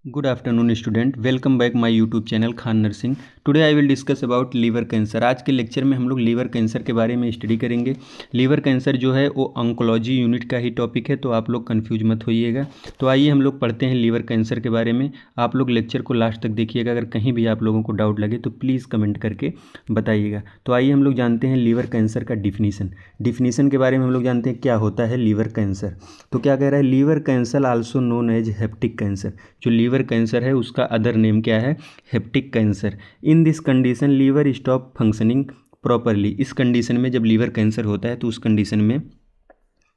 Good afternoon student, welcome back my YouTube channel Khan nursing. Today I will discuss about liver cancer. आज के lecture में हम लोग liver cancer के बारे में स्टडी करेंगे। लीवर कैंसर जो है वो ऑन्कोलॉजी यूनिट का ही टॉपिक है, तो आप लोग कंफ्यूज मत होइएगा। तो आइए हम लोग पढ़ते हैं लीवर कैंसर के बारे में। आप लोग लेक्चर को लास्ट तक देखिएगा, अगर कहीं भी आप लोगों को डाउट लगे तो प्लीज़ कमेंट करके बताइएगा। तो आइए हम लोग जानते हैं लीवर कैंसर का डिफिनीसन के बारे में हम लोग जानते हैं क्या होता है लीवर कैंसर। तो क्या कह रहा है, liver cancer also known as hepatic cancer. जो लीवर कैंसर है उसका अदर नेम क्या है, hepatic cancer. In this condition liver stop functioning properly. इस कंडीशन में जब लीवर कैंसर होता है तो उस कंडीशन में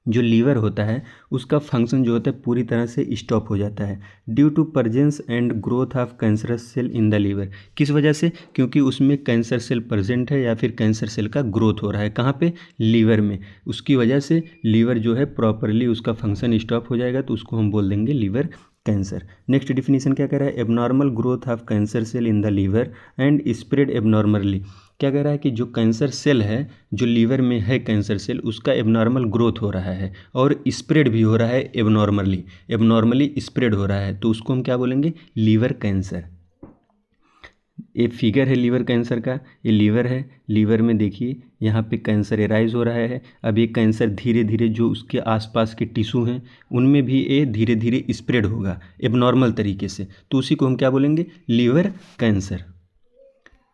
जो लीवर होता है उसका फंक्शन जो होता है पूरी तरह से स्टॉप हो जाता है due to presence and growth of cancerous cell in the liver. किस वजह से? क्योंकि उसमें कैंसर सेल प्रेजेंट है या फिर कैंसर सेल का ग्रोथ हो रहा है। कहाँ पे? लीवर में। उसकी वजह से लीवर जो है प्रॉपरली उसका फंक्शन स्टॉप हो जाएगा, तो उसको हम बोल देंगे लीवर कैंसर। नेक्स्ट डिफिनीशन क्या कह रहा है, abnormal growth of cancer cell in the liver and spread abnormally. क्या कह रहा है कि जो कैंसर सेल है, जो लीवर में है कैंसर सेल, उसका एबनॉर्मल ग्रोथ हो रहा है और स्प्रेड भी हो रहा है एबनॉर्मली स्प्रेड हो रहा है, तो उसको हम क्या बोलेंगे, लीवर कैंसर। ये फिगर है लीवर कैंसर का, ये लीवर है। लीवर में देखिए यहाँ पे कैंसर एराइज हो रहा है। अब ये कैंसर धीरे धीरे जो उसके आसपास के टिश्यू हैं उनमें भी ये धीरे धीरे स्प्रेड होगा एबनॉर्मल तरीके से, तो उसी को हम क्या बोलेंगे, लीवर कैंसर।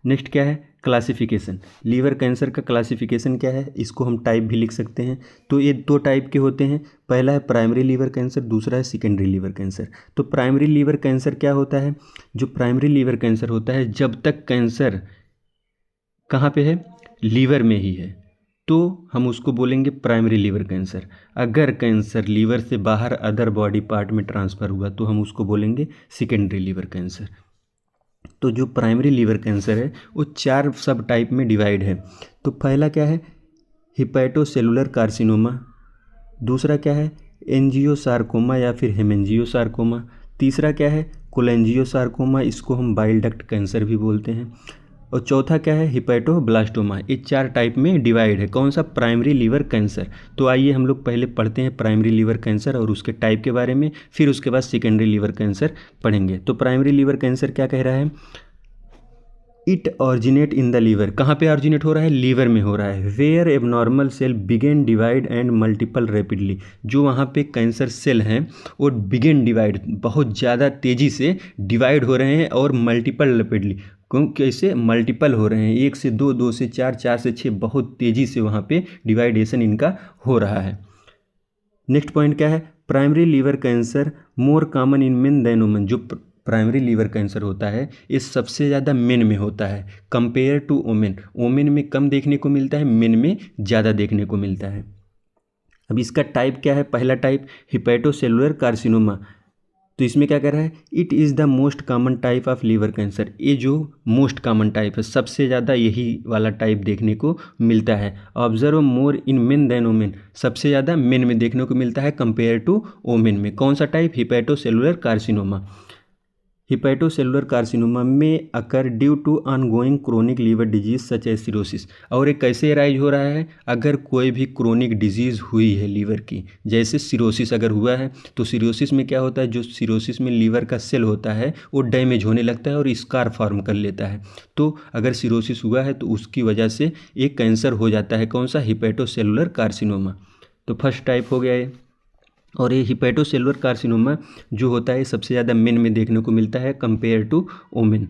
नेक्स्ट क्या है, क्लासिफिकेशन। लीवर कैंसर का क्लासिफिकेशन क्या है, इसको हम टाइप भी लिख सकते हैं। तो ये दो टाइप के होते हैं, पहला है प्राइमरी लीवर कैंसर, दूसरा है सेकेंडरी लीवर कैंसर। तो प्राइमरी लीवर कैंसर क्या होता है, जो प्राइमरी लीवर कैंसर होता है जब तक कैंसर कहाँ पे है, लीवर में ही है, तो हम उसको बोलेंगे प्राइमरी लीवर कैंसर। अगर कैंसर लीवर से बाहर अदर बॉडी पार्ट में ट्रांसफ़र हुआ तो हम उसको बोलेंगे सेकेंडरी लीवर कैंसर। तो जो प्राइमरी लीवर कैंसर है वो 4 सब टाइप में डिवाइड है। तो पहला क्या है, हिपैटोसेलुलर कार्सिनोमा। दूसरा क्या है, एंजियोसार्कोमा या फिर हेमेंजियोसार्कोमा। तीसरा क्या है, कोलेंजियोसार्कोमा, इसको हम बाइल डक्ट कैंसर भी बोलते हैं। और चौथा क्या है, हिपैटोब्लास्टोमा। ये 4 टाइप में डिवाइड है कौन सा, प्राइमरी लीवर कैंसर। तो आइए हम लोग पहले पढ़ते हैं प्राइमरी लीवर कैंसर और उसके टाइप के बारे में, फिर उसके बाद सेकेंडरी लीवर कैंसर पढ़ेंगे। तो प्राइमरी लीवर कैंसर क्या कह रहा है, it originate in the liver. कहाँ पे ऑरिजिनेट हो रहा है, लीवर में हो रहा है। Where abnormal cell begin divide and multiple rapidly. जो वहाँ पे कैंसर सेल हैं वो बिगेन डिवाइड, बहुत ज़्यादा तेज़ी से डिवाइड हो रहे हैं और मल्टीपल रैपिडली, कैसे मल्टीपल हो रहे हैं, 1 से 2, 2 से 4, 4 से 6, बहुत तेज़ी से वहाँ पे डिवाइडेशन इनका हो रहा है। नेक्स्ट पॉइंट क्या है, primary liver cancer more common in men than women. जो प्राइमरी लीवर कैंसर होता है ये सबसे ज़्यादा मेन में होता है कंपेयर टू वुमेन। वुमेन में कम देखने को मिलता है, मेन में ज़्यादा देखने को मिलता है। अब इसका टाइप क्या है, पहला टाइप हिपैटोसेलुलर कार्सिनोमा। तो इसमें क्या कह रहा है, it is the most common type of liver cancer. ये जो मोस्ट कॉमन टाइप है, सबसे ज़्यादा यही वाला टाइप देखने को मिलता है। ऑब्जर्व मोर इन मेन देन वुमेन, सबसे ज़्यादा मेन में देखने को मिलता है कंपेयर टू वुमेन में। कौन सा type, hepatocellular carcinoma. Hepatocellular carcinoma में occur due to ongoing chronic liver disease such as cirrhosis. और ये कैसे राइज हो रहा है, अगर कोई भी क्रोनिक डिजीज़ हुई है लीवर की, जैसे सिरोसिस अगर हुआ है, तो सिरोसिस में क्या होता है, जो सिरोसिस में लीवर का सेल होता है वो डैमेज होने लगता है और स्कार फॉर्म कर लेता है। तो अगर सिरोसिस हुआ है तो उसकी वजह से एक कैंसर हो जाता है, कौन सा, हिपैटोसेलुलर कार्सिनोमा। तो फर्स्ट टाइप हो गया ये। और ये हिपैटोसेलुलर कार्सिनोमा जो होता है सबसे ज़्यादा मेन में देखने को मिलता है कंपेयर टू वुमेन।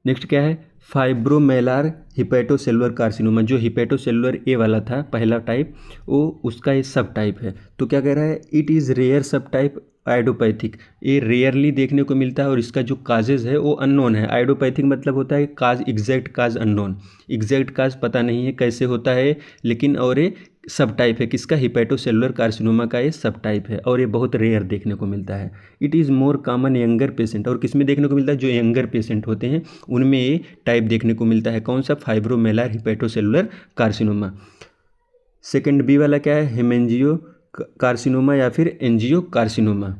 नेक्स्ट क्या है, फाइब्रोमेलार हिपैटोसेलुलर कार्सिनोमा। जो हिपैटोसेलुलर ए वाला था पहला टाइप, वो उसका ये सब टाइप है। तो क्या कह रहा है, इट इज़ रेयर सब टाइप आइडोपैथिक। ये रेयरली देखने को मिलता है और इसका जो काजेज़ है वो अननोन है। आइडोपैथिक मतलब होता है काज, एग्जैक्ट काज अननोन, एग्जैक्ट काज पता नहीं है कैसे होता है, लेकिन और ये सब टाइप है किसका, हिपैटोसेलुलर कार्सिनोमा का ये सब टाइप है और ये बहुत रेयर देखने को मिलता है। It is more common younger patient. और किस में देखने को मिलता है, जो यंगर पेशेंट होते हैं उनमें ये टाइप देखने को मिलता है, कौन सा, फाइब्रोमेलार हिपैटोसेलुलर कार्सिनोमा। सेकेंड बी वाला क्या है, हेमेंजियो कार्सिनोमा या फिर एंजियो कार्सिनोमा।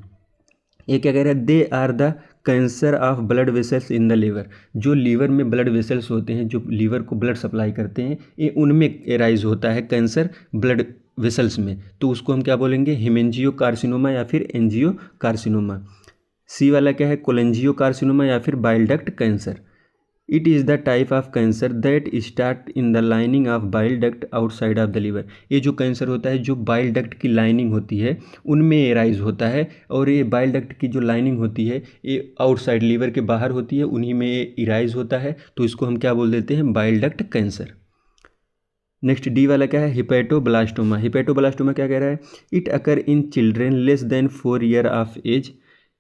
ये क्या कह रहा है, they are the cancer of blood vessels in the liver. जो लीवर में ब्लड वेसल्स होते हैं, जो लीवर को ब्लड सप्लाई करते हैं, ये उनमें एराइज होता है कैंसर ब्लड वेसल्स में, तो उसको हम क्या बोलेंगे, हेमेंजियो कार्सिनोमा या फिर एंजियो कार्सिनोमा। सी वाला क्या है, कोलेंजियोकार्सिनोमा या फिर bile duct cancer. It is the type of cancer that start in the lining of bile duct outside of the liver. ये जो कैंसर होता है, जो बाइल डक्ट की लाइनिंग होती है उनमें एराइज होता है, और ये बाइल डक्ट की जो लाइनिंग होती है ये आउटसाइड लीवर के बाहर होती है, उन्हीं में ये इराइज होता है, तो इसको हम क्या बोल देते हैं, bile duct cancer. Next D वाला क्या है, हिपैटोब्लास्टोमा। हिपैटोब्लास्टोमा क्या कह रहा है, it occur in children less than 4 year of age.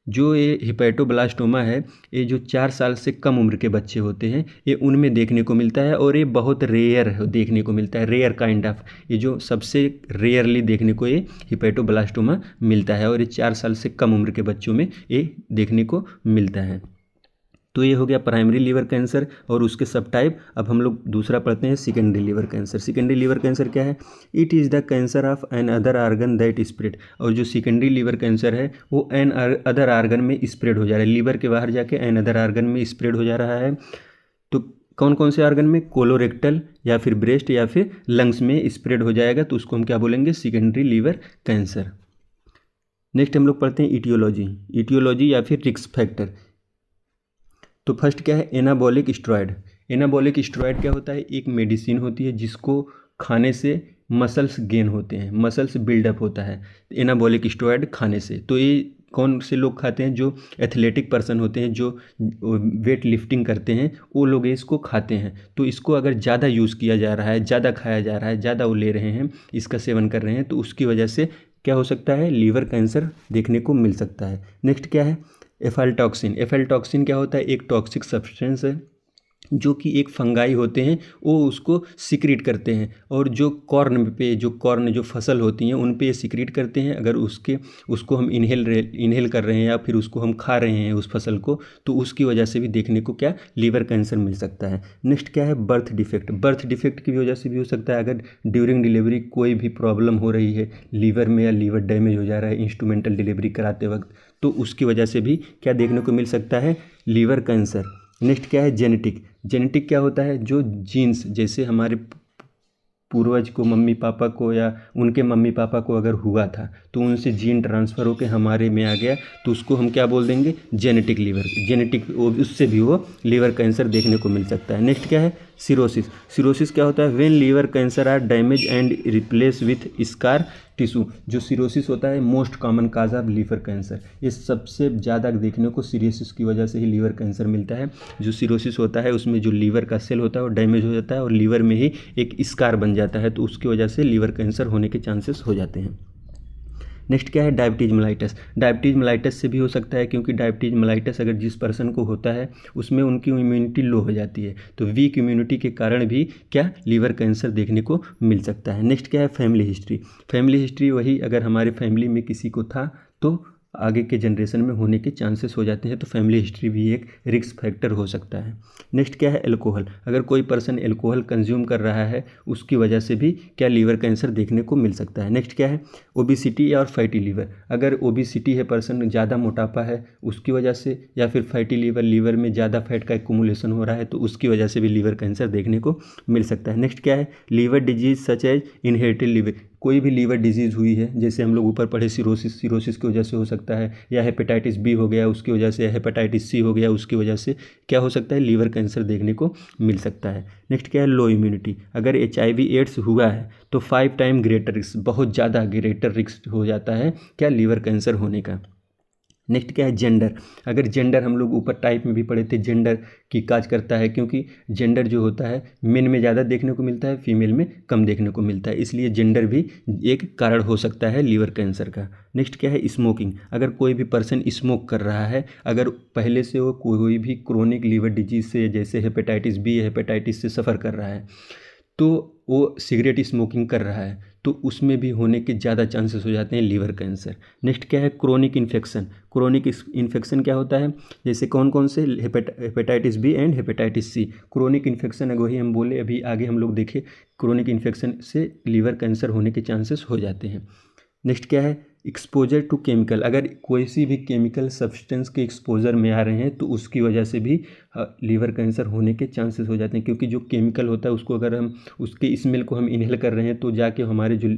जो ये हिपैटोब्लास्टोमा है, ये जो 4 साल से कम उम्र के बच्चे होते हैं, ये उनमें देखने को मिलता है, और ये बहुत रेयर देखने को मिलता है, रेयर काइंड ऑफ, ये जो सबसे रेयरली देखने को ये हिपैटोब्लास्टोमा मिलता है, और ये 4 साल से कम उम्र के बच्चों में ये देखने को मिलता है। तो ये हो गया प्राइमरी लीवर कैंसर और उसके सब टाइप। अब हम लोग दूसरा पढ़ते हैं, secondary liver cancer. Secondary liver cancer क्या है, it is the cancer of another organ that spread. और जो सेकेंडरी लीवर कैंसर है वो एन अदर आर्गन में स्प्रेड हो जा रहा है, लीवर के बाहर जाके एन अदर आर्गन में स्प्रेड हो जा रहा है। तो कौन कौन से आर्गन में, कोलोरेक्टल या फिर ब्रेस्ट या फिर लंग्स में स्प्रेड हो जाएगा, तो उसको हम क्या बोलेंगे, सेकेंडरी लीवर कैंसर। नेक्स्ट हम लोग पढ़ते हैं इटियोलॉजी या फिर रिस्क फैक्टर। तो फर्स्ट क्या है, एनाबॉलिक स्टेरॉयड। एनाबॉलिक स्टेरॉयड क्या होता है, एक मेडिसिन होती है जिसको खाने से मसल्स गेन होते हैं, मसल्स बिल्डअप होता है एनाबॉलिक स्टेरॉयड खाने से। तो ये कौन से लोग खाते हैं, जो एथलेटिक पर्सन होते हैं, जो वेट लिफ्टिंग करते हैं, वो लोग इसको खाते हैं। तो इसको अगर ज़्यादा यूज़ किया जा रहा है, ज़्यादा खाया जा रहा है, ज़्यादा वो ले रहे हैं, इसका सेवन कर रहे हैं, तो उसकी वजह से क्या हो सकता है, लीवर कैंसर देखने को मिल सकता है। नेक्स्ट क्या है, एफाल्टॉक्सिन। एफाल्टॉक्सिन क्या होता है, एक टॉक्सिक सब्सटेंस है जो कि एक फंगाई होते हैं, वो उसको सिक्रीट करते हैं, और जो कॉर्न जो फसल होती हैं उन पे ये सिक्रीट करते हैं। अगर उसको हम इनहेल कर रहे हैं या फिर उसको हम खा रहे हैं उस फसल को, तो उसकी वजह से भी देखने को क्या, लीवर कैंसर मिल सकता है। नेक्स्ट क्या है, बर्थ डिफेक्ट। बर्थ डिफेक्ट की वजह से भी हो सकता है, अगर ड्यूरिंग डिलीवरी कोई भी प्रॉब्लम हो रही है लीवर में, या लीवर डैमेज हो जा रहा है इंस्ट्रूमेंटल डिलीवरी कराते वक्त, तो उसकी वजह से भी क्या देखने को मिल सकता है, लीवर कैंसर। नेक्स्ट क्या है, जेनेटिक क्या होता है, जो जीन्स, जैसे हमारे पूर्वज को, मम्मी पापा को या उनके मम्मी पापा को अगर हुआ था, तो उनसे जीन ट्रांसफ़र होकर हमारे में आ गया, तो उसको हम क्या बोल देंगे, जेनेटिक उससे भी वो लीवर कैंसर देखने को मिल सकता है। नेक्स्ट क्या है, सिरोसिस क्या होता है, when liver cancer are damage and replace with scar tissue. जो सिरोसिस होता है most common cause of liver cancer, ये सबसे ज़्यादा देखने को सिरोसिस की वजह से ही लीवर कैंसर मिलता है। जो सिरोसिस होता है उसमें जो लीवर का सेल होता है वो डैमेज हो जाता है, और लीवर में ही एक स्कार बन जाता है, तो उसकी वजह से लीवर कैंसर होने के चांसेस हो जाते हैं। नेक्स्ट क्या है, डायबिटीज मेलाइटस से भी हो सकता है, क्योंकि डायबिटीज मेलाइटस अगर जिस पर्सन को होता है उसमें उनकी इम्यूनिटी लो हो जाती है, तो वीक इम्यूनिटी के कारण भी क्या, लीवर कैंसर देखने को मिल सकता है। नेक्स्ट क्या है, फैमिली हिस्ट्री वही, अगर हमारे फैमिली में किसी को था तो आगे के जनरेशन में होने के चांसेस हो जाते हैं, तो फैमिली हिस्ट्री भी एक रिस्क फैक्टर हो सकता है। नेक्स्ट क्या है, अल्कोहल। अगर कोई पर्सन अल्कोहल कंज्यूम कर रहा है, उसकी वजह से भी क्या, लीवर कैंसर देखने को मिल सकता है। नेक्स्ट क्या है, ओबिसिटी और फैटी लीवर। अगर ओबिसिटी है, पर्सन ज़्यादा मोटापा है, उसकी वजह से, या फिर फैटी लीवर में ज़्यादा फैट का एक्युमुलेशन हो रहा है, तो उसकी वजह से भी लीवर कैंसर देखने को मिल सकता है। नेक्स्ट क्या है, liver disease such as inherited liver. कोई भी लीवर डिजीज़ हुई है, जैसे हम लोग ऊपर पढ़े सिरोसिस की वजह से हो सकता है, या हेपेटाइटिस बी हो गया उसकी वजह से, हेपेटाइटिस सी हो गया उसकी वजह से क्या हो सकता है, लीवर कैंसर देखने को मिल सकता है। नेक्स्ट क्या है, लो इम्यूनिटी। अगर HIV एड्स हुआ है तो 5 टाइम ग्रेटर रिस्क, बहुत ज़्यादा ग्रेटर रिस्क हो जाता है क्या, लीवर कैंसर होने का। नेक्स्ट क्या है, जेंडर। अगर जेंडर हम लोग ऊपर टाइप में भी पढ़े थे, जेंडर की काज करता है, क्योंकि जेंडर जो होता है मेन में ज़्यादा देखने को मिलता है, फीमेल में कम देखने को मिलता है, इसलिए जेंडर भी एक कारण हो सकता है लीवर कैंसर का। नेक्स्ट क्या है, स्मोकिंग। अगर कोई भी पर्सन स्मोक कर रहा है, अगर पहले से वो कोई भी क्रोनिक लीवर डिजीज़ से, जैसे हेपेटाइटिस बी, हेपेटाइटिस से सफ़र कर रहा है, तो वो सिगरेट स्मोकिंग कर रहा है, तो उसमें भी होने के ज़्यादा चांसेस हो जाते हैं लीवर कैंसर। नेक्स्ट क्या है, क्रोनिक इन्फेक्शन क्या होता है, जैसे कौन कौन से, hepatitis B and hepatitis C. Chronic infection अगर वही हम बोले अभी आगे हम लोग देखें, क्रोनिक इन्फेक्शन से लीवर कैंसर होने के चांसेस हो जाते हैं। नेक्स्ट क्या है, एक्सपोजर टू केमिकल, अगर कोई सी भी केमिकल सब्सटेंस के एक्सपोजर में आ रहे हैं तो उसकी वजह से भी लीवर कैंसर होने के चांसेस हो जाते हैं, क्योंकि जो केमिकल होता है उसको अगर हम उसके स्मेल को हम इनहेल कर रहे हैं तो जाके हमारे जो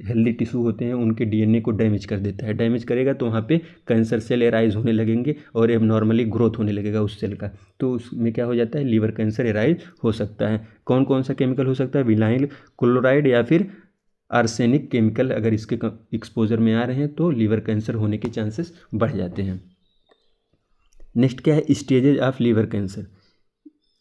हेल्दी टिश्यू होते हैं उनके डीएनए को डैमेज कर देता है। डैमेज करेगा तो वहाँ पे कैंसर सेल एराइज होने लगेंगे और एबनॉर्मली ग्रोथ होने लगेगा उस सेल का, तो उसमें क्या हो जाता है, लीवर कैंसर एराइज हो सकता है। कौन कौन सा केमिकल हो सकता है, विनाइल क्लोराइड या फिर आर्सेनिक केमिकल अगर इसके एक्सपोजर में आ रहे हैं तो लीवर कैंसर होने के चांसेस बढ़ जाते हैं। नेक्स्ट क्या है, स्टेजेज ऑफ लीवर कैंसर।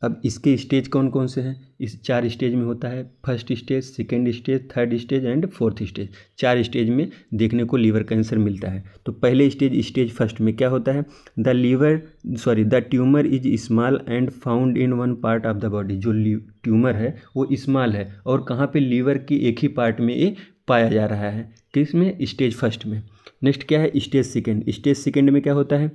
अब इसके स्टेज कौन कौन से हैं, इस 4 स्टेज में होता है, first stage, second stage, third stage and fourth stage. 4 stage में देखने को लीवर कैंसर मिलता है। तो पहले स्टेज फर्स्ट में क्या होता है, the tumour is small and found in one part of the body. जो ट्यूमर है वो स्मॉल है और कहाँ पे, लीवर की एक ही पार्ट में ये पाया जा रहा है, किसमें, स्टेज फर्स्ट में। नेक्स्ट क्या है, स्टेज सेकेंड में क्या होता है,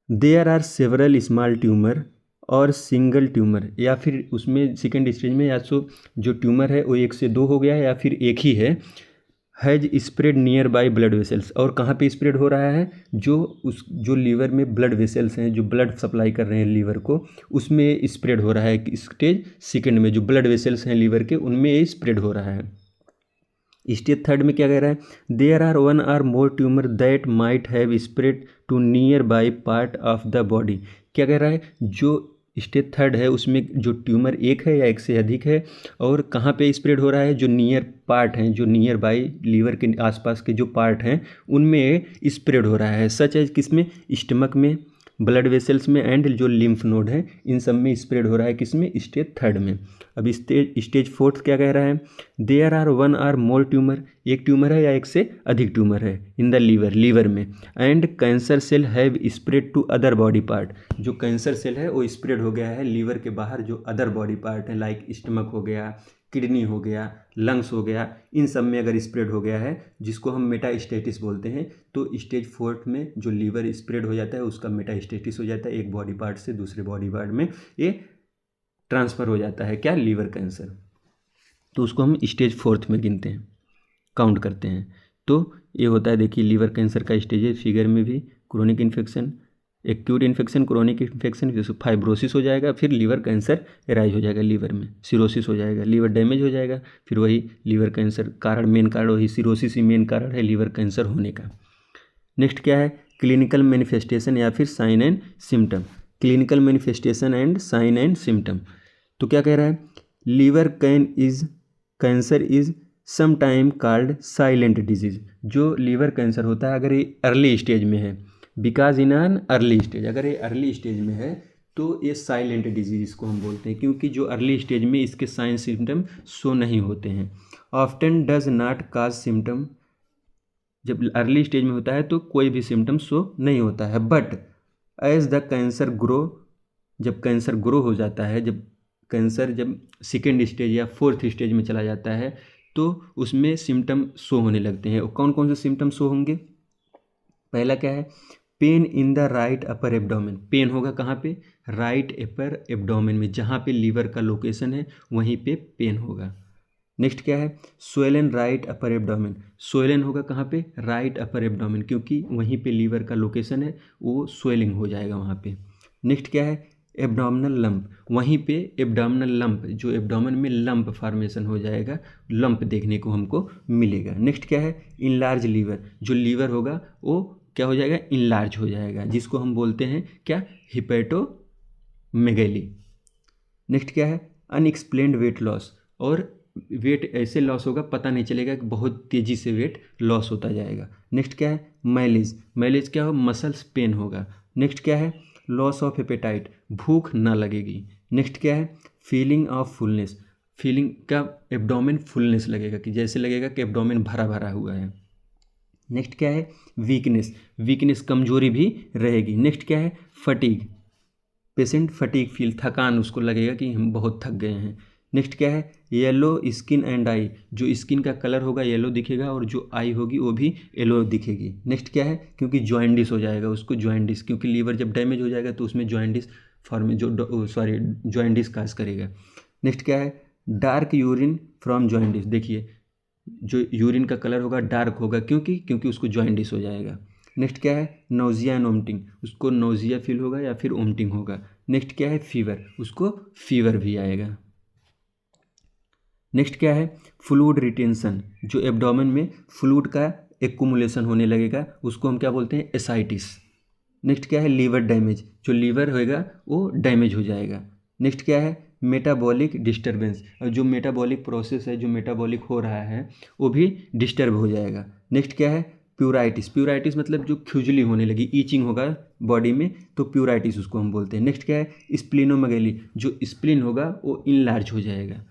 there are several small tumour और सिंगल ट्यूमर, या फिर उसमें सेकेंड स्टेज में या तो जो ट्यूमर है वो 1 से 2 हो गया है या फिर एक ही है, has spread near by blood vessels. और कहाँ पे स्प्रेड हो रहा है, जो लीवर में ब्लड वेसल्स हैं, जो ब्लड सप्लाई कर रहे हैं लीवर को, उसमें स्प्रेड हो रहा है। स्टेज सेकेंड में जो ब्लड वेसल्स हैं लीवर के उनमें स्प्रेड हो रहा है। स्टेज थर्ड में क्या कह रहा है, there are 1 or more tumour that might have spread to nearby part of the body. क्या कह रहा है, जो स्टेज थर्ड है उसमें जो ट्यूमर एक है या एक से अधिक है और कहाँ पे स्प्रेड हो रहा है, जो नियर पार्ट हैं, जो नियर बाई लीवर के आसपास के जो पार्ट हैं उनमें स्प्रेड हो रहा है। सच एज किसमें, स्टमक में, ब्लड वेसल्स में एंड जो लिम्फ नोड है इन सब में स्प्रेड हो रहा है, किसमें, स्टेज थर्ड में। अब स्टेज फोर्थ क्या कह रहा है, there are 1 or more tumour, एक ट्यूमर है या एक से अधिक ट्यूमर है इन द लीवर में, and cancer cell have spread to other body part. जो कैंसर सेल है वो स्प्रेड हो गया है लीवर के बाहर जो अदर बॉडी पार्ट है, लाइक स्टमक हो गया, किडनी हो गया, लंग्स हो गया, इन सब में अगर स्प्रेड हो गया है, जिसको हम मेटास्टेटिस बोलते हैं, तो स्टेज फोर्थ में जो लीवर स्प्रेड हो जाता है उसका मेटास्टेटिस हो जाता है, एक बॉडी पार्ट से दूसरे बॉडी पार्ट में ये ट्रांसफ़र हो जाता है, क्या, लीवर कैंसर। तो उसको हम स्टेज फोर्थ में गिनते हैं, काउंट करते हैं। तो ये होता है, देखिए लीवर कैंसर का स्टेज है फिगर में भी, chronic infection, acute infection, chronic infection, फिर फाइब्रोसिस हो जाएगा, फिर लीवर कैंसर एराइज हो जाएगा लीवर में, सिरोसिस हो जाएगा, लीवर डैमेज हो जाएगा, फिर वही लीवर कैंसर कारण, मेन कारण वही सिरोसिस ही मेन कारण है लीवर कैंसर होने का। नेक्स्ट क्या है, क्लिनिकल मैनिफेस्टेशन या फिर sign and symptom. Clinical manifestation and sign and symptom, तो क्या कह रहा है, liver cancer is sometime called silent disease. जो लीवर कैंसर होता है अगर ये अर्ली स्टेज में है, because in an early stage, अगर ये अर्ली स्टेज में है तो ये साइलेंट डिजीज इसको हम बोलते हैं, क्योंकि जो अर्ली स्टेज में इसके साइन सिम्टम शो नहीं होते हैं। Often does not cause symptom, जब अर्ली स्टेज में होता है तो कोई भी सिम्टम शो नहीं होता है, but as the cancer grow, जब कैंसर ग्रो हो जाता है, जब कैंसर जब सेकेंड स्टेज या फोर्थ स्टेज में चला जाता है तो उसमें सिम्टम शो होने लगते हैं। कौन कौन से सिम्टम शो होंगे, पहला क्या है, pain in the right upper abdomen. Pain होगा कहाँ पे, राइट अपर एब्डोमेन में, जहाँ पे लीवर का लोकेशन है वहीं पे पेन होगा। नेक्स्ट क्या है, swollen right upper abdomen. Swollen होगा कहाँ पे, राइट अपर एब्डोमेन, क्योंकि वहीं पे लीवर का लोकेशन है, वो स्वेलिंग हो जाएगा वहाँ पे। नेक्स्ट क्या है, एब्डोमिनल लंप, वहीं पे एब्डोमिनल लंप, जो एब्डोमेन में लंप फॉर्मेशन हो जाएगा, लंप देखने को हमको मिलेगा। नेक्स्ट क्या है, इनलार्ज लीवर, जो लीवर होगा वो क्या हो जाएगा, इनलार्ज हो जाएगा, जिसको हम बोलते हैं क्या, हिपेटोमेगैली। नेक्स्ट क्या है, अनएक्सप्लेन्ड वेट लॉस, और वेट ऐसे लॉस होगा पता नहीं चलेगा कि बहुत तेज़ी से वेट लॉस होता जाएगा। नेक्स्ट क्या है, मैलेज क्या हो, मसल्स पेन होगा। नेक्स्ट क्या है, लॉस ऑफ एपेटाइट, भूख ना लगेगी। नेक्स्ट क्या है, फीलिंग ऑफ फुलनेस, फीलिंग का एब्डोमेन फुलनेस लगेगा, कि जैसे लगेगा कि एब्डोमेन भरा भरा हुआ है। नेक्स्ट क्या है, वीकनेस कमजोरी भी रहेगी। नेक्स्ट क्या है, फटीग, पेशेंट फटीग फील, थकान उसको लगेगा कि हम बहुत थक गए हैं। नेक्स्ट क्या है, येलो स्किन एंड आई, जो स्किन का कलर होगा येलो दिखेगा और जो आई होगी वो भी येलो दिखेगी। नेक्स्ट क्या है, क्योंकि जॉइंडिस हो जाएगा उसको, जॉइंडिस, क्योंकि लीवर जब डैमेज हो जाएगा तो उसमें जॉइंडिस जॉइंडिस काज करेगा। नेक्स्ट क्या है, डार्क यूरिन फ्रॉम जॉइंडिस, देखिए जो यूरिन का कलर होगा डार्क होगा, क्योंकि उसको जॉइंडिस हो जाएगा। नेक्स्ट क्या है, नोजिया एंड ओमिटिंग, उसको नोजिया फील होगा या फिर ओमिटिंग होगा। नेक्स्ट क्या है, फीवर, उसको फीवर भी आएगा। नेक्स्ट क्या है, फ्लूइड रिटेंशन, जो एब्डोमेन में फ्लूइड का एक्युमुलेशन होने लगेगा, उसको हम क्या बोलते हैं, एसाइटिस। नेक्स्ट क्या है, लीवर डैमेज, जो लीवर होएगा वो डैमेज हो जाएगा। नेक्स्ट क्या है, मेटाबॉलिक डिस्टर्बेंस, और जो मेटाबॉलिक प्रोसेस है, जो मेटाबॉलिक हो रहा है वो भी डिस्टर्ब हो जाएगा। नेक्स्ट क्या है, प्यूराइटिस, प्यूराइटिस मतलब जो खुजली होने लगी, ईचिंग होगा बॉडी में, तो प्यूराइटिस उसको हम बोलते हैं। नेक्स्ट क्या है, स्प्लिनोमेगेली, जो स्प्लिन होगा वो इनलार्ज हो जाएगा।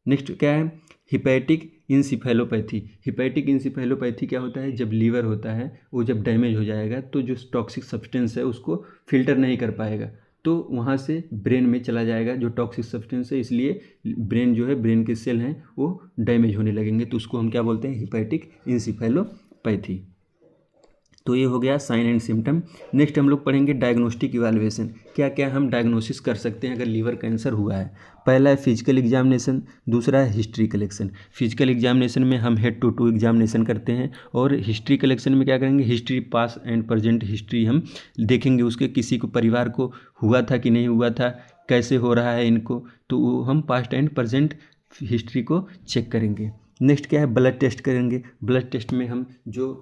नेक्स्ट क्या है, हिपैटिक इंसिफेलोपैथी, हिपैटिक इंसिफेलोपैथी क्या होता है, जब लीवर होता है वो जब डैमेज हो जाएगा तो जो टॉक्सिक सब्सटेंस है उसको फिल्टर नहीं कर पाएगा, तो वहाँ से ब्रेन में चला जाएगा जो टॉक्सिक सब्सटेंस है, इसलिए ब्रेन जो है, ब्रेन के सेल हैं वो डैमेज होने लगेंगे, तो उसको हम क्या बोलते हैं, हिपैटिक इंसिफेलोपैथी। तो ये हो गया साइन एंड सिम्टम। नेक्स्ट हम लोग पढ़ेंगे डायग्नोस्टिक इवैल्यूएशन, क्या क्या हम डायग्नोसिस कर सकते हैं अगर लीवर कैंसर हुआ है। पहला है फिजिकल एग्जामिनेशन, दूसरा है हिस्ट्री कलेक्शन। फिजिकल एग्जामिनेशन में हम हेड टू टू एग्जामिनेशन करते हैं, और हिस्ट्री कलेक्शन में क्या करेंगे, history pass and present history हम देखेंगे, उसके किसी को परिवार को हुआ था कि नहीं हुआ था, कैसे हो रहा है इनको, तो वो हम पास्ट एंड प्रेजेंट हिस्ट्री को चेक करेंगे। नेक्स्ट क्या है, ब्लड टेस्ट करेंगे। ब्लड टेस्ट में हम जो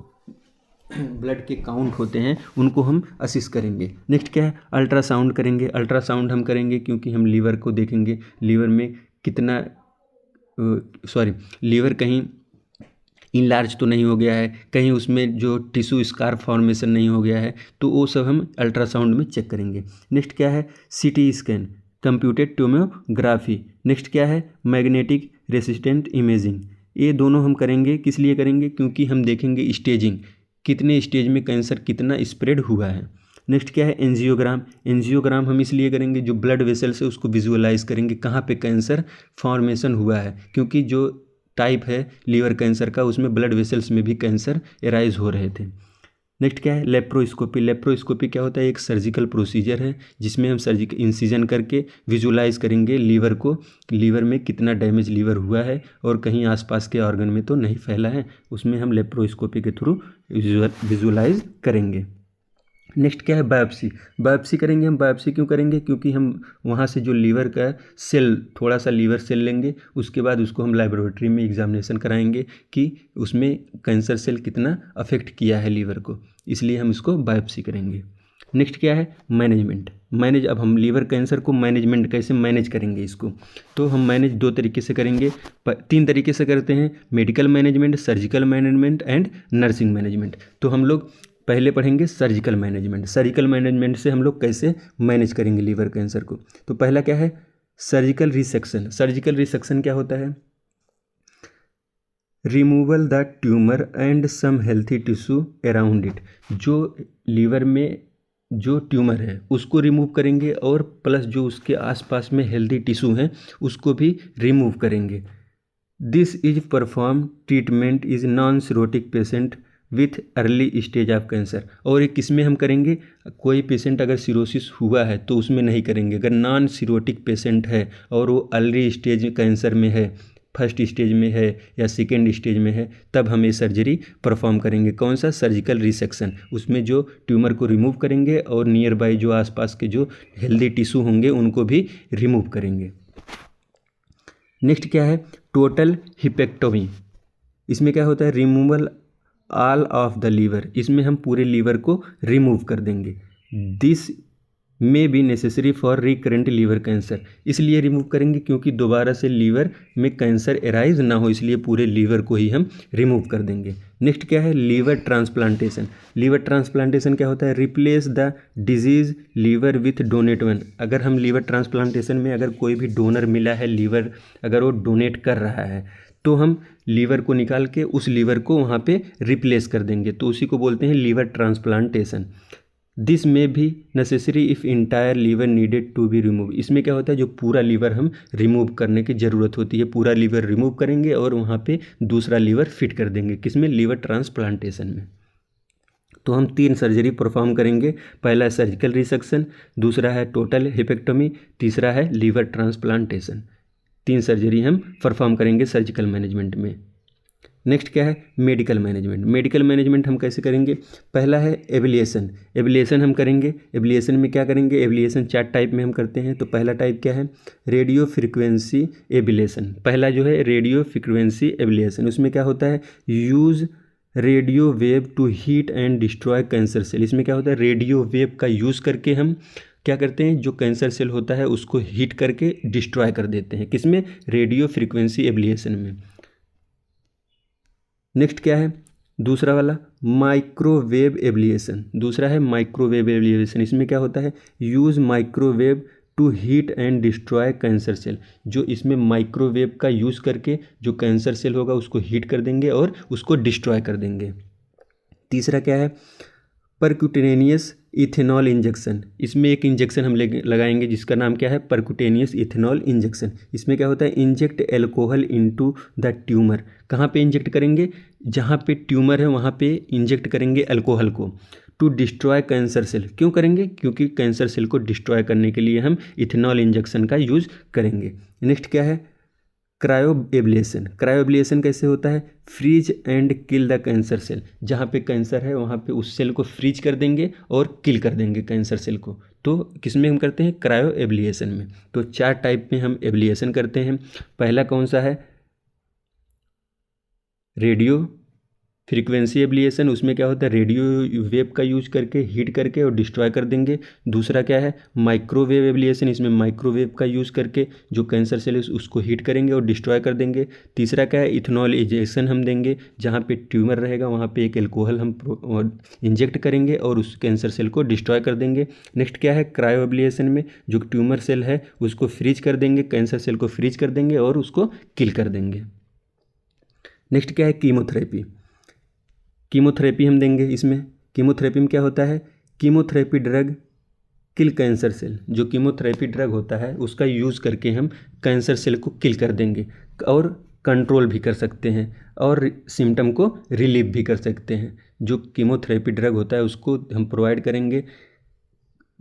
ब्लड के काउंट होते हैं उनको हम असिस करेंगे। नेक्स्ट क्या है, अल्ट्रासाउंड करेंगे। अल्ट्रासाउंड हम करेंगे क्योंकि हम लीवर को देखेंगे, लीवर में कितना लीवर कहीं इनलार्ज तो नहीं हो गया है, कहीं उसमें जो टिश्यू स्कार फॉर्मेशन नहीं हो गया है, तो वो सब हम अल्ट्रासाउंड में चेक करेंगे। नेक्स्ट क्या है, CT scan, computed tomography. Next क्या है, मैग्नेटिक रेसिस्टेंट इमेजिंग। ये दोनों हम करेंगे, किस लिए करेंगे, क्योंकि हम देखेंगे स्टेजिंग, कितने स्टेज में कैंसर कितना स्प्रेड हुआ है। नेक्स्ट क्या है, एंजियोग्राम। एंजियोग्राम हम इसलिए करेंगे, जो ब्लड वेसल्स है उसको विजुअलाइज करेंगे कहाँ पे कैंसर फॉर्मेशन हुआ है, क्योंकि जो टाइप है लीवर कैंसर का उसमें ब्लड वेसल्स में भी कैंसर एराइज हो रहे थे। नेक्स्ट क्या है, लेप्रोस्कोपी। लेप्रोस्कोपी क्या होता है, एक सर्जिकल प्रोसीजर है जिसमें हम सर्जिकल इंसिजन करके विजुलाइज करेंगे लीवर को, लीवर में कितना डैमेज लीवर हुआ है और कहीं आसपास के ऑर्गन में तो नहीं फैला है, उसमें हम लेप्रोस्कोपी के थ्रू विजुलाइज करेंगे। नेक्स्ट क्या है, बायोप्सी। बायोप्सी करेंगे हम, बायोप्सी क्यों करेंगे, क्योंकि हम वहाँ से जो लीवर का सेल, थोड़ा सा लीवर सेल लेंगे, उसके बाद उसको हम लेबोरेटरी में एग्जामिनेशन कराएंगे कि उसमें कैंसर सेल कितना अफेक्ट किया है लीवर को, इसलिए हम इसको बायोप्सी करेंगे। नेक्स्ट क्या है, मैनेजमेंट। अब हम लीवर कैंसर को मैनेजमेंट कैसे मैनेज करेंगे इसको, तो हम मैनेज दो तरीके से करेंगे, तीन तरीके से करते हैं, medical management, surgical management and nursing management. तो हम लोग पहले पढ़ेंगे सर्जिकल मैनेजमेंट। सर्जिकल मैनेजमेंट से हम लोग कैसे मैनेज करेंगे लीवर कैंसर को, तो पहला क्या है, सर्जिकल रिसेक्शन। सर्जिकल रिसेक्शन क्या होता है, removal the tumour and some healthy tissue around it. जो लीवर में जो ट्यूमर है उसको रिमूव करेंगे और प्लस जो उसके आसपास में हेल्थी टिश्यू हैं उसको भी रिमूव करेंगे। This is perform treatment is non cirrhotic patient with early stage of cancer. और ये किस में हम करेंगे, कोई पेशेंट अगर सिरोसिस हुआ है तो उसमें नहीं करेंगे, अगर नॉन सिरोटिक पेशेंट है और वो अर्ली स्टेज कैंसर में है, फर्स्ट स्टेज में है या सेकेंड स्टेज में है, तब हम ये सर्जरी परफॉर्म करेंगे। कौन सा, सर्जिकल रिसेक्शन। उसमें जो ट्यूमर को रिमूव करेंगे और नियर बाई जो आसपास के जो हेल्दी टिश्यू होंगे उनको भी रिमूव करेंगे। नेक्स्ट क्या है, टोटल हिपेक्टोमी। इसमें क्या होता है, removal all of the liver. इसमें हम पूरे लीवर को रिमूव कर देंगे। This may be necessary for recurrent liver cancer. इसलिए रिमूव करेंगे क्योंकि दोबारा से लीवर में कैंसर एराइज ना हो, इसलिए पूरे लीवर को ही हम रिमूव कर देंगे। नेक्स्ट क्या है, लीवर ट्रांसप्लांटेशन। लीवर ट्रांसप्लांटेशन क्या होता है, replace the disease liver with donate one. अगर हम लीवर ट्रांसप्लांटेशन में अगर कोई भी डोनर मिला है लीवर, अगर वो डोनेट कर रहा है तो हम लीवर को निकाल के उस लीवर को वहाँ पे रिप्लेस कर देंगे, तो उसी को बोलते हैं liver transplantation. This may be necessary if entire liver needed to be remove. इसमें क्या होता है, जो पूरा लीवर हम रिमूव करने की ज़रूरत होती है, पूरा लीवर रिमूव करेंगे और वहाँ पे दूसरा लीवर फिट कर देंगे, किसमें, लीवर ट्रांसप्लांटेशन में। तो हम 3 सर्जरी परफॉर्म करेंगे, पहला है सर्जिकल रिसेक्शन, दूसरा है टोटल हिपेक्टोमी, तीसरा है लीवर ट्रांसप्लांटेशन। 3 सर्जरी हम परफॉर्म करेंगे सर्जिकल मैनेजमेंट में। नेक्स्ट क्या है मेडिकल मैनेजमेंट। मेडिकल मैनेजमेंट हम कैसे करेंगे, पहला है एबिलिएशन। एबिलिएशन हम करेंगे, एबिलिएशन में क्या करेंगे, एबिलिएशन 4 टाइप में हम करते हैं। तो पहला टाइप क्या है, रेडियो फ्रिक्वेंसी एबिलिएशन। पहला जो है रेडियो फ्रिक्वेंसी एबिलिएशन, उसमें क्या होता है, use radio wave to heat and destroy cancer cell. इसमें क्या होता है, रेडियो वेव का यूज़ करके हम क्या करते हैं, जो कैंसर सेल होता है उसको हीट करके डिस्ट्रॉय कर देते हैं। किसमें, रेडियो फ्रिक्वेंसी एबिलिएशन में। नेक्स्ट क्या है, दूसरा वाला माइक्रोवेव एबिलिएशन। दूसरा है माइक्रोवेव एबिलिएशन। इसमें क्या होता है, use microwave to heat and destroy cancer cell. जो इसमें माइक्रोवेव का यूज़ करके जो कैंसर सेल होगा उसको हीट कर देंगे और उसको डिस्ट्रॉय कर देंगे। तीसरा क्या है, परक्यूटेनियस इथेनॉल इंजेक्शन। इसमें एक इंजेक्शन हम लगाएंगे जिसका नाम क्या है, परक्यूटेनियस इथेनॉल इंजेक्शन। इसमें क्या होता है, inject alcohol into the tumour. कहाँ पे इंजेक्ट करेंगे, जहाँ पे ट्यूमर है वहाँ पे इंजेक्ट करेंगे अल्कोहल को, टू डिस्ट्रॉय कैंसर सेल। क्यों करेंगे, क्योंकि कैंसर सेल को डिस्ट्रॉय करने के लिए हम इथेनॉल इंजेक्शन का यूज़ करेंगे। नेक्स्ट क्या है, क्रायो एब्लेशन। क्रायो एब्लेशन कैसे होता है, freeze and kill the cancer cell. जहाँ पे कैंसर है वहाँ पे उस सेल को फ्रीज कर देंगे और किल कर देंगे कैंसर सेल को। तो किसमें हम करते हैं, क्रायो एब्लेशन में। तो 4 टाइप में हम एब्लेशन करते हैं। पहला कौन सा है, रेडियो फ्रीक्वेंसी एब्लिएशन। उसमें क्या होता है, रेडियो वेव का यूज करके हीट करके और डिस्ट्रॉय कर देंगे। दूसरा क्या है, माइक्रोवेव एब्लिएशन। इसमें माइक्रोवेव का यूज़ करके जो कैंसर सेल है उसको हीट करेंगे और डिस्ट्रॉय कर देंगे। तीसरा क्या है, इथेनॉल इंजेक्शन हम देंगे, जहाँ पे ट्यूमर रहेगा वहाँ पे एक एल्कोहल हम इंजेक्ट करेंगे और उस कैंसर सेल को डिस्ट्रॉय कर देंगे। नेक्स्ट क्या है, क्रायो एब्लिएशन में जो ट्यूमर सेल है उसको फ्रीज कर देंगे, कैंसर सेल को फ्रीज कर देंगे और उसको किल कर देंगे। नेक्स्ट क्या है, कीमोथेरेपी। कीमोथेरेपी हम देंगे। इसमें कीमोथेरेपी में क्या होता है, कीमोथेरेपी ड्रग किल कैंसर सेल। जो कीमोथेरेपी ड्रग होता है उसका यूज़ करके हम कैंसर सेल को किल कर देंगे और कंट्रोल भी कर सकते हैं और सिम्टम को रिलीव भी कर सकते हैं। जो कीमोथेरेपी ड्रग होता है उसको हम प्रोवाइड करेंगे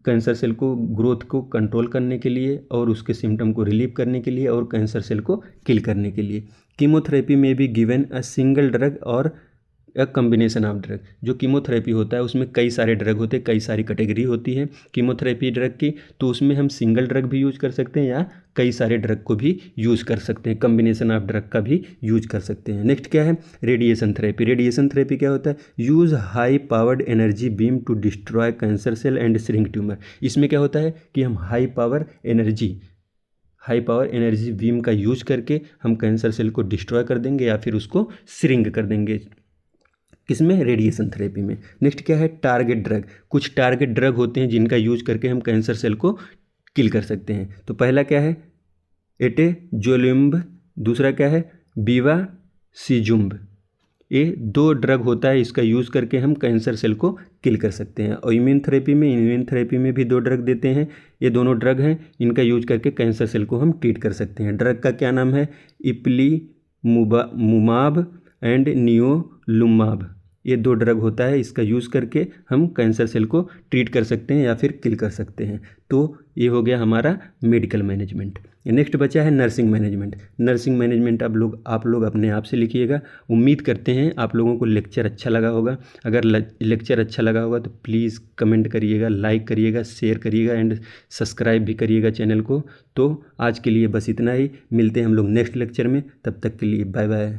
कैंसर सेल को ग्रोथ को कंट्रोल करने के लिए और उसके सिम्टम को रिलीव करने के लिए और कैंसर सेल को किल करने के लिए। कीमोथेरेपी में भी गिवन अ सिंगल ड्रग और अ कम्बिनेशन ऑफ ड्रग। जो कीमोथेरेपी होता है उसमें कई सारे ड्रग होते हैं, कई सारी कैटेगरी होती है कीमोथेरेपी ड्रग की। तो उसमें हम सिंगल ड्रग भी यूज कर सकते हैं या कई सारे ड्रग को भी यूज़ कर सकते हैं, कम्बिनेशन ऑफ ड्रग का भी यूज कर सकते हैं। नेक्स्ट क्या है, रेडिएशन थेरेपी। रेडिएशन थेरेपी क्या होता है, use high powered energy beam to destroy cancer cell and shrink tumour. इसमें क्या होता है कि हम हाई पावर एनर्जी बीम का यूज करके हम कैंसर सेल को डिस्ट्रॉय कर देंगे या फिर उसको श्रिंक कर देंगे। किसमें, रेडिएशन थेरेपी में। नेक्स्ट क्या है, टारगेट ड्रग। कुछ टारगेट ड्रग होते हैं जिनका यूज करके हम कैंसर सेल को किल कर सकते हैं। तो पहला क्या है, एटेजोलिम्ब। दूसरा क्या है, बीवासिजुम्ब। ये 2 ड्रग होता है, इसका यूज़ करके हम कैंसर सेल को किल कर सकते हैं। और इम्यून थेरेपी में भी 2 ड्रग देते हैं। ये दोनों ड्रग हैं, इनका यूज करके कैंसर सेल को हम ट्रीट कर सकते हैं। ड्रग का क्या नाम है, इपिलिमुमाब एंड नियोलुमाब। ये 2 ड्रग होता है, इसका यूज़ करके हम कैंसर सेल को ट्रीट कर सकते हैं या फिर किल कर सकते हैं। तो ये हो गया हमारा मेडिकल मैनेजमेंट। नेक्स्ट बचा है नर्सिंग मैनेजमेंट। नर्सिंग मैनेजमेंट आप लोग अपने आप से लिखिएगा। उम्मीद करते हैं आप लोगों को लेक्चर अच्छा लगा होगा। अगर लेक्चर अच्छा लगा होगा तो प्लीज़ कमेंट करिएगा, लाइक करिएगा, शेयर करिएगा एंड सब्सक्राइब भी करिएगा चैनल को। तो आज के लिए बस इतना ही, मिलते हैं हम लोग नेक्स्ट लेक्चर में। तब तक के लिए बाय बाय।